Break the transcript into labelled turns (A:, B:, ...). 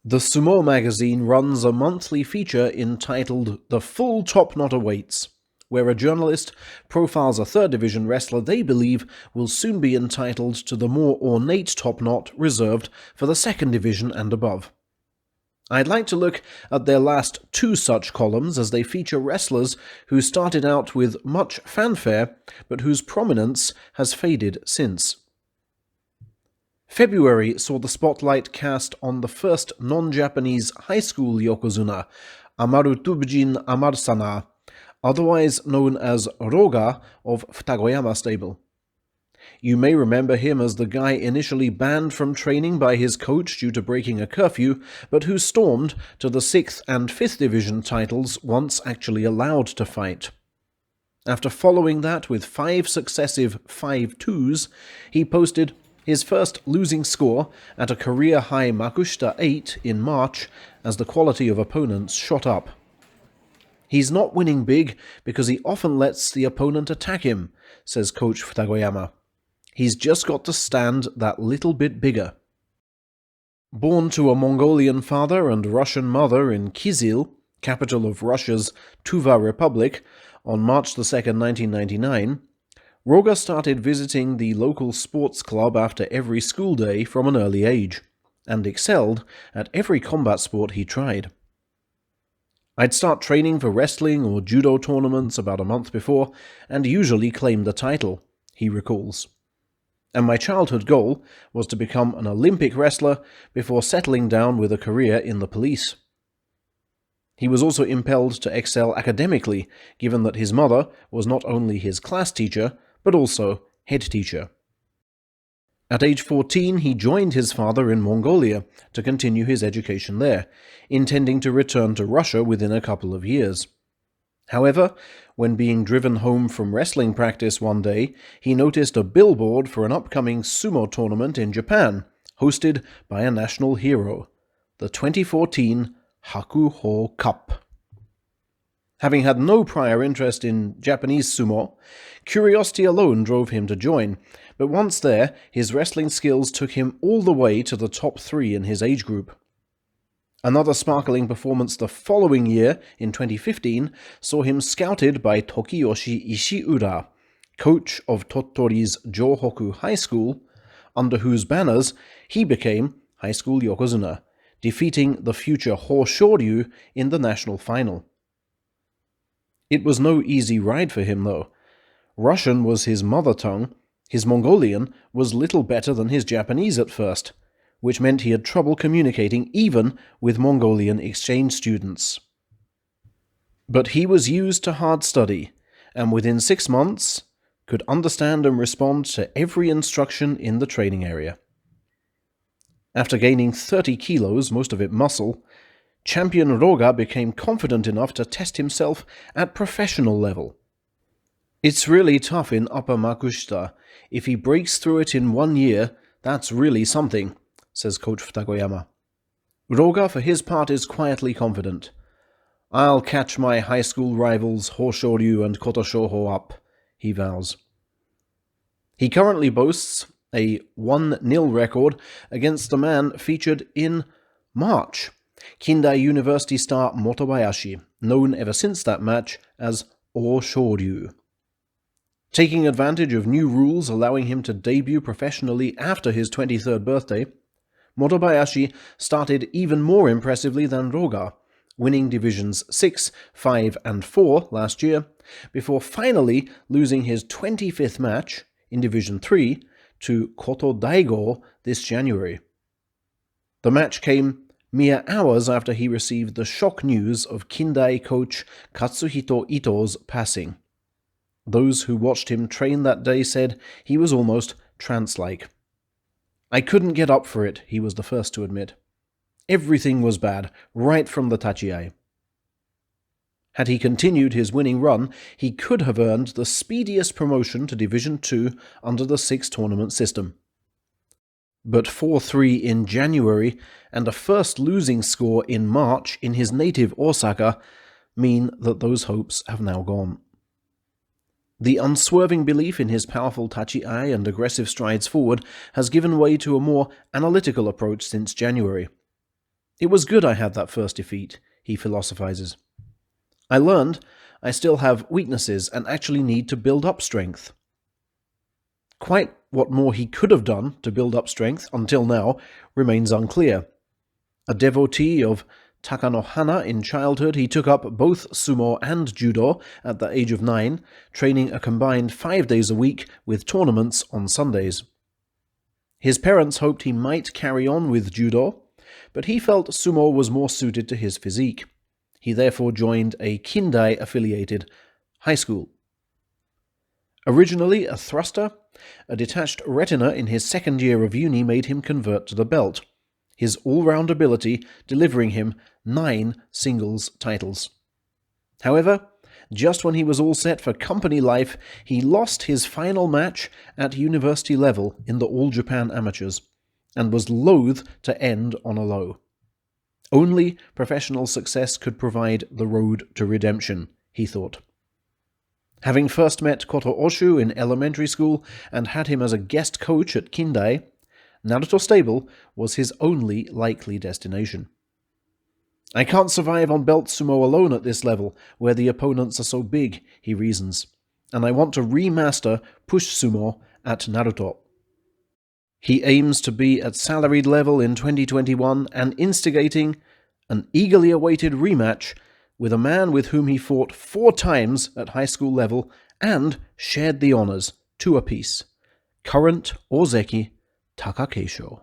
A: The Sumo Magazine runs a monthly feature entitled The Full Top Knot Awaits, where a journalist profiles a third division wrestler they believe will soon be entitled to the more ornate top knot reserved for the second division and above. I'd like to look at their last two such columns as they feature wrestlers who started out with much fanfare, but whose prominence has faded since. February saw the spotlight cast on the first non-Japanese high school yokozuna, Amaru Tubjin Amarsana, otherwise known as Roga of Futagoyama stable. You may remember him as the guy initially banned from training by his coach due to breaking a curfew, but who stormed to the 6th and 5th division titles once actually allowed to fight. After following that with 5 successive 5-2s, he posted his first losing score at a career-high Makushita 8 in March as the quality of opponents shot up. He's not winning big because he often lets the opponent attack him, says Coach Futagoyama. He's just got to stand that little bit bigger. Born to a Mongolian father and Russian mother in Kyzyl, capital of Russia's Tuva Republic, on March 2, 1999, Roga started visiting the local sports club after every school day from an early age, and excelled at every combat sport he tried. I'd start training for wrestling or judo tournaments about a month before, and usually claim the title, he recalls. And my childhood goal was to become an Olympic wrestler before settling down with a career in the police. He was also impelled to excel academically, given that his mother was not only his class teacher, but also head teacher. At age 14, he joined his father in Mongolia to continue his education there, intending to return to Russia within a couple of years. However, when being driven home from wrestling practice one day, he noticed a billboard for an upcoming sumo tournament in Japan, hosted by a national hero, the 2014 Hakuho Cup. Having had no prior interest in Japanese sumo, curiosity alone drove him to join, but once there, his wrestling skills took him all the way to the top 3 in his age group. Another sparkling performance the following year, in 2015, saw him scouted by Tokiyoshi Ishiura, coach of Tottori's Johoku High School, under whose banners he became high school yokozuna, defeating the future Oshoryu in the national final. It was no easy ride for him, though. Russian was his mother tongue, his Mongolian was little better than his Japanese at first, which meant he had trouble communicating even with Mongolian exchange students. But he was used to hard study, and within 6 months could understand and respond to every instruction in the training area. After gaining 30 kilos, most of it muscle, Champion Roga became confident enough to test himself at professional level. It's really tough in Upper Makushita. If he breaks through it in 1 year, that's really something, says Coach Futagoyama. Roga, for his part, is quietly confident. I'll catch my high school rivals Oshoryu and Kotoshoho up, he vows. He currently boasts a 1-0 record against a man featured in March, Kindai University star Motobayashi, known ever since that match as Oshoryu. Taking advantage of new rules allowing him to debut professionally after his 23rd birthday, Motobayashi started even more impressively than Roga, winning Divisions 6, 5, and 4 last year, before finally losing his 25th match in Division 3 to Koto Daigo this January. The match came mere hours after he received the shock news of Kindai coach Katsuhito Ito's passing. Those who watched him train that day said he was almost trance-like. I couldn't get up for it, he was the first to admit. Everything was bad, right from the tachiai. Had he continued his winning run, he could have earned the speediest promotion to Division 2 under the 6-tournament system. But 4-3 in January and a first losing score in March in his native Osaka mean that those hopes have now gone. The unswerving belief in his powerful tachi-ai and aggressive strides forward has given way to a more analytical approach since January. It was good I had that first defeat, he philosophizes. I learned I still have weaknesses and actually need to build up strength. Quite what more he could have done to build up strength until now remains unclear. A devotee of Takanohana in childhood, he took up both sumo and judo at the age of 9, training a combined 5 days a week with tournaments on Sundays. His parents hoped he might carry on with judo, but he felt sumo was more suited to his physique. He therefore joined a Kindai-affiliated high school. Originally a thruster, a detached retina in his second year of uni made him convert to the belt, his all-round ability delivering him 9 singles titles. However, just when he was all set for company life, he lost his final match at university level in the All Japan Amateurs, and was loath to end on a low. Only professional success could provide the road to redemption, he thought. Having first met Koto Oshu in elementary school and had him as a guest coach at Kindai, Naruto Stable was his only likely destination. I can't survive on belt sumo alone at this level, where the opponents are so big, he reasons, and I want to remaster push sumo at Naruto. He aims to be at salaried level in 2021 and instigating an eagerly awaited rematch with a man with whom he fought 4 times at high school level and shared the honors, 2 apiece, current Ozeki Takakeisho.